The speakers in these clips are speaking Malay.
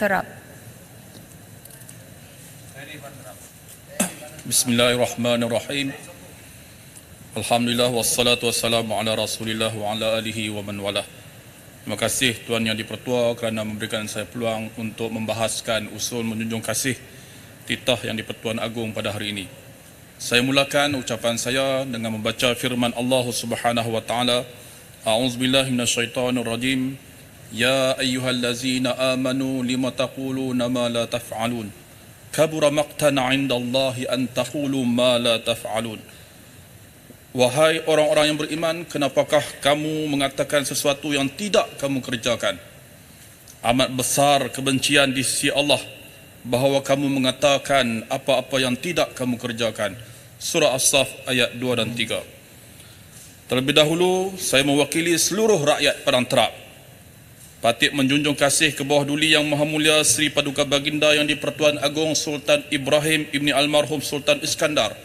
Terap. Bismillahirrahmanirrahim. Alhamdulillah wassalatu wassalamu ala Rasulillah wa ala alihi wa man walah. Terima kasih Tuan Yang di-Pertua kerana memberikan saya peluang untuk membahaskan usul menjunjung kasih titah Yang di-Pertuan Agong pada hari ini. Saya mulakan ucapan saya dengan membaca firman Allah Subhanahu wa taala. A'udzubillahi minasyaitonirrajim. Ya ayyuhallazina amanu lima taquluna ma la taf'alun. Kabura maqtan 'indallahi an taqulu ma la taf'alun. Wahai orang-orang yang beriman, kenapakah kamu mengatakan sesuatu yang tidak kamu kerjakan? Amat besar kebencian di sisi Allah bahawa kamu mengatakan apa-apa yang tidak kamu kerjakan. Surah As-Saff ayat 2 dan 3. Terlebih dahulu, saya mewakili seluruh rakyat Padang Terap patut menjunjung kasih ke bawah duli Yang Maha Mulia Sri Paduka Baginda Yang di-Pertuan Agong Sultan Ibrahim Ibni Almarhum Sultan Iskandar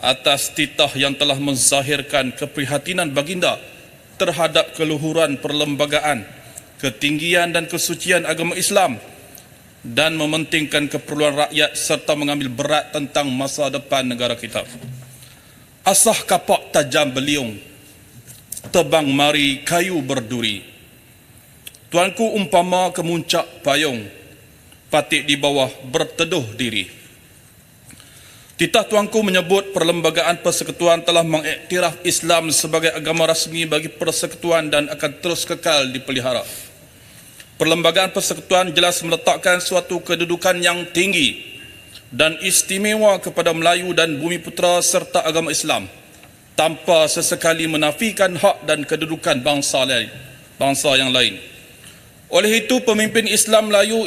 atas titah yang telah menzahirkan keprihatinan Baginda terhadap keluhuran perlembagaan, ketinggian dan kesucian agama Islam dan mementingkan keperluan rakyat serta mengambil berat tentang masa depan negara kita. Asah kapak tajam beliung, tebang mari kayu berduri. Tuanku umpama kemuncak payung, patik di bawah berteduh diri. Titah tuanku menyebut Perlembagaan Persekutuan telah mengiktiraf Islam sebagai agama rasmi bagi persekutuan dan akan terus kekal dipelihara. Perlembagaan Persekutuan jelas meletakkan suatu kedudukan yang tinggi dan istimewa kepada Melayu dan Bumiputera serta agama Islam tanpa sesekali menafikan hak dan kedudukan bangsa yang lain. Oleh itu, pemimpin Islam Melayu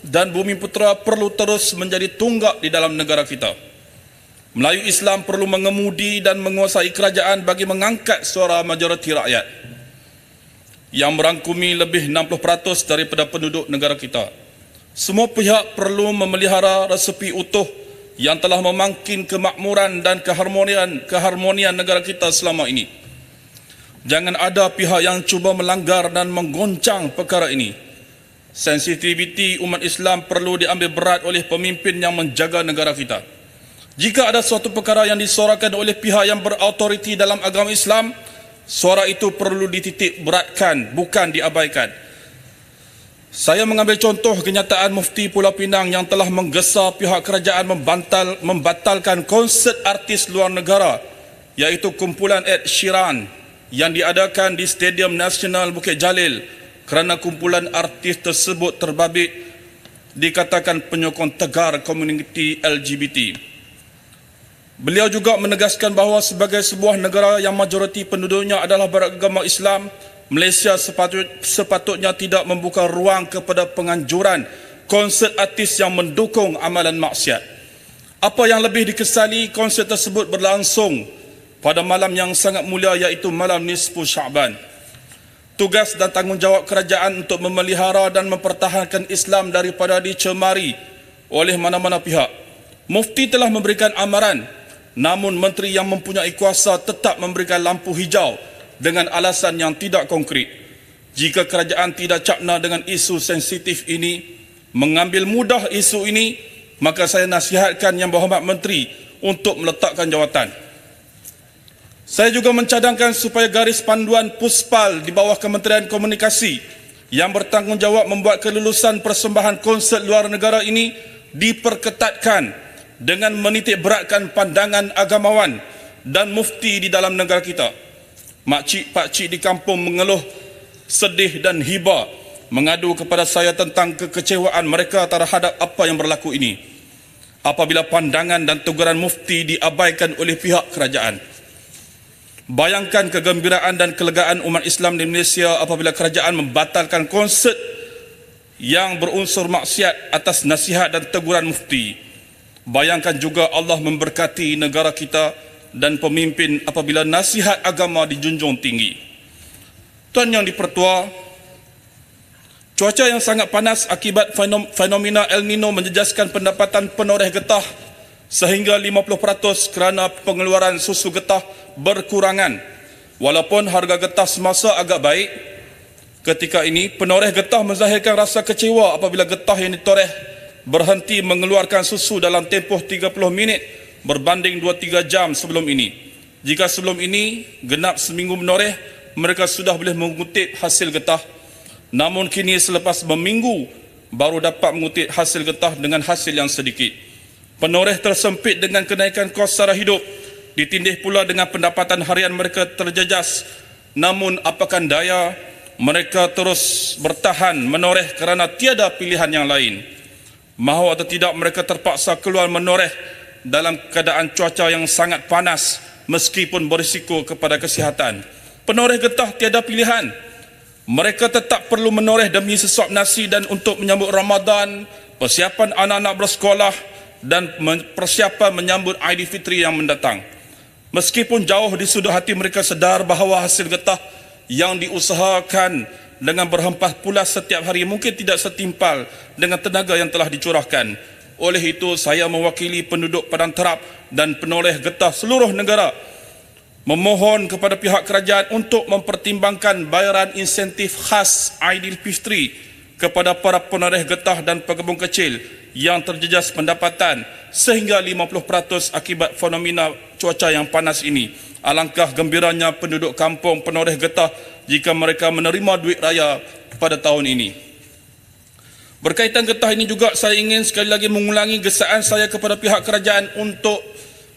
dan Bumiputera perlu terus menjadi tunggak di dalam negara kita. Melayu Islam perlu mengemudi dan menguasai kerajaan bagi mengangkat suara majoriti rakyat yang merangkumi lebih 60% daripada penduduk negara kita. Semua pihak perlu memelihara resepi utuh yang telah memangkin kemakmuran dan keharmonian negara kita selama ini. Jangan ada pihak yang cuba melanggar dan menggoncang perkara ini. Sensitiviti umat Islam perlu diambil berat oleh pemimpin yang menjaga negara kita. Jika ada suatu perkara yang disuarakan oleh pihak yang berautoriti dalam agama Islam, suara itu perlu dititik beratkan, bukan diabaikan. Saya mengambil contoh kenyataan Mufti Pulau Pinang yang telah menggesa pihak kerajaan membatalkan konsert artis luar negara, iaitu kumpulan Ed Sheeran yang diadakan di Stadium Nasional Bukit Jalil kerana kumpulan artis tersebut terbabit dikatakan penyokong tegar komuniti LGBT. Beliau juga menegaskan bahawa sebagai sebuah negara yang majoriti penduduknya adalah beragama Islam, Malaysia sepatutnya tidak membuka ruang kepada penganjuran konsert artis yang mendukung amalan maksiat. Apa yang lebih dikesali, konsert tersebut berlangsung pada malam yang sangat mulia, iaitu malam nisfu Sya'ban. Tugas dan tanggungjawab kerajaan untuk memelihara dan mempertahankan Islam daripada dicemari oleh mana-mana pihak. Mufti telah memberikan amaran, namun menteri yang mempunyai kuasa tetap memberikan lampu hijau dengan alasan yang tidak konkret. Jika kerajaan tidak cakna dengan isu sensitif ini, mengambil mudah isu ini, maka saya nasihatkan Yang Berhormat Menteri untuk meletakkan jawatan. Saya juga mencadangkan supaya garis panduan Puspal di bawah Kementerian Komunikasi yang bertanggungjawab membuat kelulusan persembahan konsert luar negara ini diperketatkan dengan menitik beratkan pandangan agamawan dan mufti di dalam negara kita. Makcik pakcik di kampung mengeluh, sedih dan hibah mengadu kepada saya tentang kekecewaan mereka terhadap apa yang berlaku ini apabila pandangan dan teguran mufti diabaikan oleh pihak kerajaan. Bayangkan kegembiraan dan kelegaan umat Islam di Malaysia apabila kerajaan membatalkan konsert yang berunsur maksiat atas nasihat dan teguran mufti. Bayangkan juga Allah memberkati negara kita dan pemimpin apabila nasihat agama dijunjung tinggi. Tuan Yang di-Pertua, cuaca yang sangat panas akibat fenomena El Nino menjejaskan pendapatan penoreh getah sehingga 50% kerana pengeluaran susu getah berkurangan. Walaupun harga getah semasa agak baik, Ketika ini, penoreh getah menzahirkan rasa kecewa apabila getah yang ditoreh berhenti mengeluarkan susu dalam tempoh 30 minit berbanding 2-3 jam sebelum ini. Jika sebelum ini genap seminggu menoreh, mereka sudah boleh mengutip hasil getah. Namun kini selepas berminggu baru dapat mengutip hasil getah dengan hasil yang sedikit. Penoreh tersempit dengan kenaikan kos sara hidup, ditindih pula dengan pendapatan harian mereka terjejas. Namun apakan daya, mereka terus bertahan menoreh kerana tiada pilihan yang lain. Mahu atau tidak, mereka terpaksa keluar menoreh dalam keadaan cuaca yang sangat panas meskipun berisiko kepada kesihatan. Penoreh getah tiada pilihan. Mereka tetap perlu menoreh demi sesuap nasi dan untuk menyambut Ramadan, persiapan anak-anak bersekolah dan persiapan menyambut Aidilfitri yang mendatang. Meskipun jauh di sudut hati mereka sedar bahawa hasil getah yang diusahakan dengan berhempas pulas setiap hari mungkin tidak setimpal dengan tenaga yang telah dicurahkan. Oleh itu, saya mewakili penduduk Padang Terap dan penoreh getah seluruh negara memohon kepada pihak kerajaan untuk mempertimbangkan bayaran insentif khas Aidilfitri kepada para penoreh getah dan pekebun kecil yang terjejas pendapatan sehingga 50% akibat fenomena cuaca yang panas ini. Alangkah gembiranya penduduk kampung penoreh getah jika mereka menerima duit raya pada tahun ini. Berkaitan getah ini juga, saya ingin sekali lagi mengulangi gesaan saya kepada pihak kerajaan untuk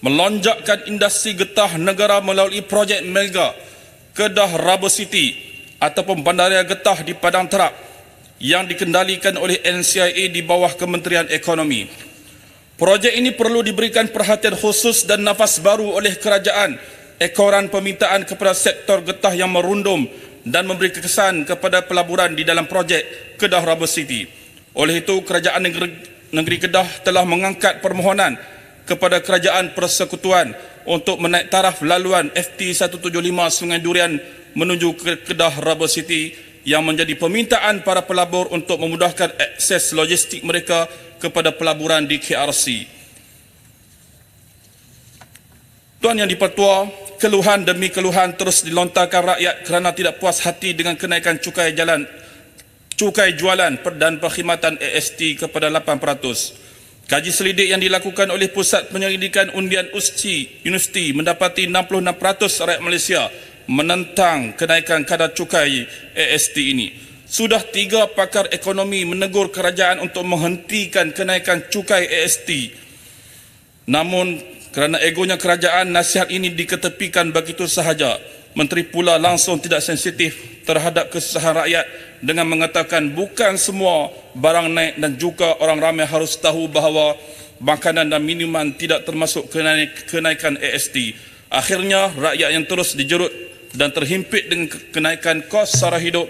melonjakkan industri getah negara melalui projek mega Kedah Rubber City ataupun Bandaraya Getah di Padang Terap yang dikendalikan oleh NCIA di bawah Kementerian Ekonomi. Projek ini perlu diberikan perhatian khusus dan nafas baru oleh kerajaan ekoran permintaan kepada sektor getah yang merundum dan memberi kekesan kepada pelaburan di dalam projek Kedah Rubber City. Oleh itu, Kerajaan Negeri Kedah telah mengangkat permohonan kepada Kerajaan Persekutuan untuk menaik taraf laluan FT175 Sungai Durian menuju ke Kedah Rubber City yang menjadi permintaan para pelabur untuk memudahkan akses logistik mereka kepada pelaburan di KRC. Tuan Yang di-Pertua, keluhan demi keluhan terus dilontarkan rakyat kerana tidak puas hati dengan kenaikan cukai jualan dan perkhidmatan AST kepada 8%. Kaji selidik yang dilakukan oleh Pusat Penyelidikan Undian Universiti mendapati 66% rakyat Malaysia menentang kenaikan kadar cukai AST ini. Sudah 3 pakar ekonomi menegur kerajaan untuk menghentikan kenaikan cukai AST. Namun kerana egonya kerajaan, nasihat ini diketepikan begitu sahaja. Menteri pula langsung tidak sensitif terhadap kesusahan rakyat dengan mengatakan bukan semua barang naik dan juga orang ramai harus tahu bahawa makanan dan minuman tidak termasuk kenaikan AST. Akhirnya rakyat yang terus dijerut dan terhimpit dengan kenaikan kos sara hidup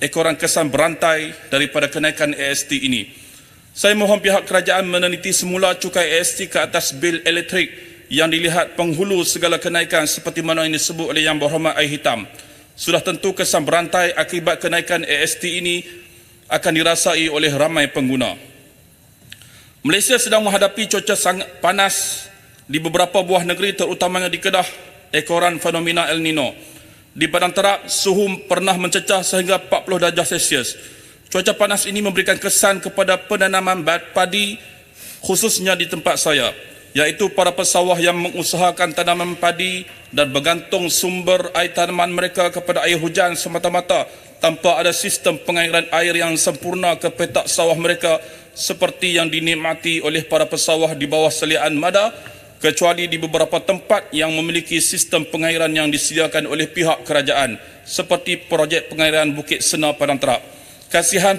ekoran kesan berantai daripada kenaikan AST ini. Saya mohon pihak kerajaan meneliti semula cukai AST ke atas bil elektrik yang dilihat penghulu segala kenaikan seperti mana yang disebut oleh Yang Berhormat Air Hitam. Sudah tentu kesan berantai akibat kenaikan AST ini akan dirasai oleh ramai pengguna. Malaysia sedang menghadapi cuaca sangat panas di beberapa buah negeri, terutamanya di Kedah, ekoran fenomena El Nino. Di Padang Terap, suhu pernah mencecah sehingga 40 darjah Celsius. Cuaca panas ini memberikan kesan kepada penanaman padi khususnya di tempat saya, iaitu para pesawah yang mengusahakan tanaman padi dan bergantung sumber air tanaman mereka kepada air hujan semata-mata tanpa ada sistem pengairan air yang sempurna ke petak sawah mereka seperti yang dinikmati oleh para pesawah di bawah seliaan MADA, kecuali di beberapa tempat yang memiliki sistem pengairan yang disediakan oleh pihak kerajaan seperti projek pengairan Bukit Sena Padang Terap. Kasihan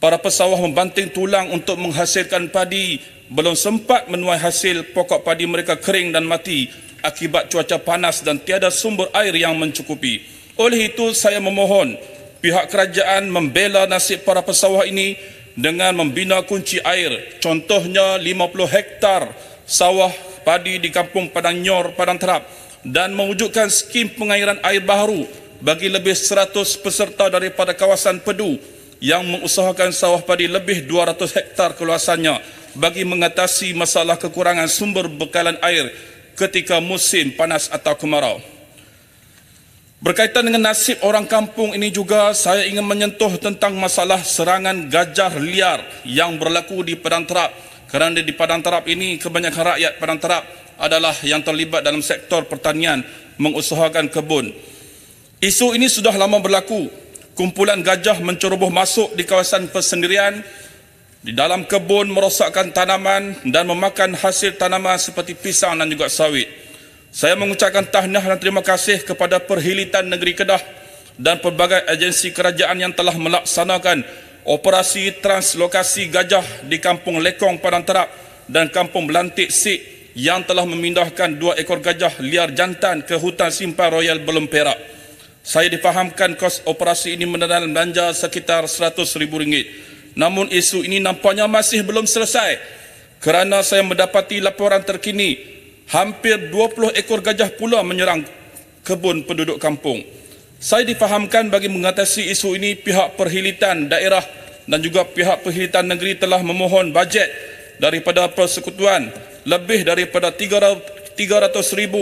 para pesawah membanting tulang untuk menghasilkan padi, belum sempat menuai hasil, pokok padi mereka kering dan mati akibat cuaca panas dan tiada sumber air yang mencukupi. Oleh itu, saya memohon pihak kerajaan membela nasib para pesawah ini dengan membina kunci air, contohnya 50 hektar sawah padi di Kampung Padang Nyor, Padang Terap, dan mewujudkan skim pengairan air baharu bagi lebih 100 peserta daripada kawasan Pedu yang mengusahakan sawah padi lebih 200 hektar keluasannya bagi mengatasi masalah kekurangan sumber bekalan air ketika musim panas atau kemarau. Berkaitan dengan nasib orang kampung ini juga, saya ingin menyentuh tentang masalah serangan gajah liar yang berlaku di Padang Terap. Kerana di Padang Terap ini, kebanyakan rakyat Padang Terap adalah yang terlibat dalam sektor pertanian, mengusahakan kebun. Isu ini sudah lama berlaku. Kumpulan gajah menceroboh masuk di kawasan persendirian, di dalam kebun, merosakkan tanaman dan memakan hasil tanaman seperti pisang dan juga sawit. Saya mengucapkan tahniah dan terima kasih kepada Perhilitan Negeri Kedah dan pelbagai agensi kerajaan yang telah melaksanakan operasi translokasi gajah di Kampung Lekong, Padang Terap dan Kampung Belantik Sik yang telah memindahkan 2 ekor gajah liar jantan ke hutan simpan Royal Belum Perak. Saya difahamkan kos operasi ini menelan belanja sekitar RM100,000. Namun isu ini nampaknya masih belum selesai kerana saya mendapati laporan terkini hampir 20 ekor gajah pula menyerang kebun penduduk kampung. Saya difahamkan bagi mengatasi isu ini, pihak Perhilitan Daerah dan juga pihak Perhilitan Negeri telah memohon bajet daripada Persekutuan lebih daripada RM300,000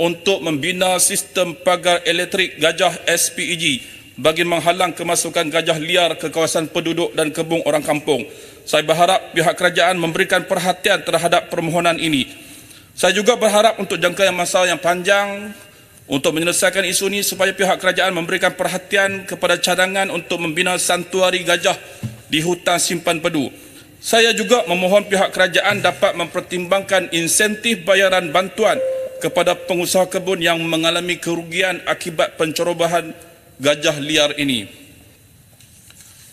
untuk membina sistem pagar elektrik gajah SPEG bagi menghalang kemasukan gajah liar ke kawasan penduduk dan kebun orang kampung. Saya berharap pihak kerajaan memberikan perhatian terhadap permohonan ini. Saya juga berharap untuk jangka masa yang panjang untuk menyelesaikan isu ini supaya pihak kerajaan memberikan perhatian kepada cadangan untuk membina santuari gajah di hutan simpan pedu. Saya juga memohon pihak kerajaan dapat mempertimbangkan insentif bayaran bantuan kepada pengusaha kebun yang mengalami kerugian akibat pencerobohan gajah liar ini.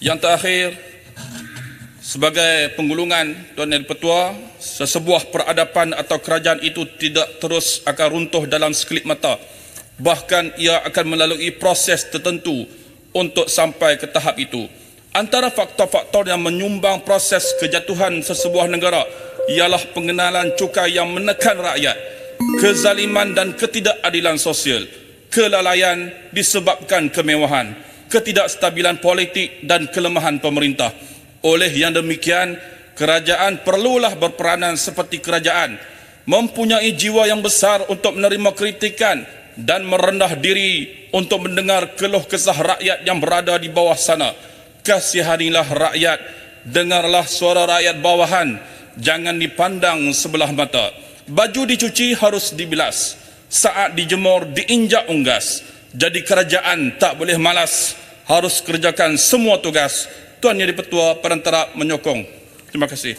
Yang terakhir, sebagai penggulungan, Tuan Yang Di-Pertua, sesebuah peradaban atau kerajaan itu tidak terus akan runtuh dalam sekelip mata. Bahkan ia akan melalui proses tertentu untuk sampai ke tahap itu. Antara faktor-faktor yang menyumbang proses kejatuhan sesebuah negara ialah pengenalan cukai yang menekan rakyat, kezaliman dan ketidakadilan sosial, kelalaian disebabkan kemewahan, ketidakstabilan politik dan kelemahan pemerintah. Oleh yang demikian, kerajaan perlulah berperanan seperti kerajaan, mempunyai jiwa yang besar untuk menerima kritikan dan merendah diri untuk mendengar keluh kesah rakyat yang berada di bawah sana. Kasihanilah rakyat, dengarlah suara rakyat bawahan, jangan dipandang sebelah mata. Baju dicuci harus dibilas, saat dijemur diinjak unggas. Jadi kerajaan tak boleh malas, harus kerjakan semua tugas. Tuan Yang Di-Pertua Padang Terap menyokong. Terima kasih.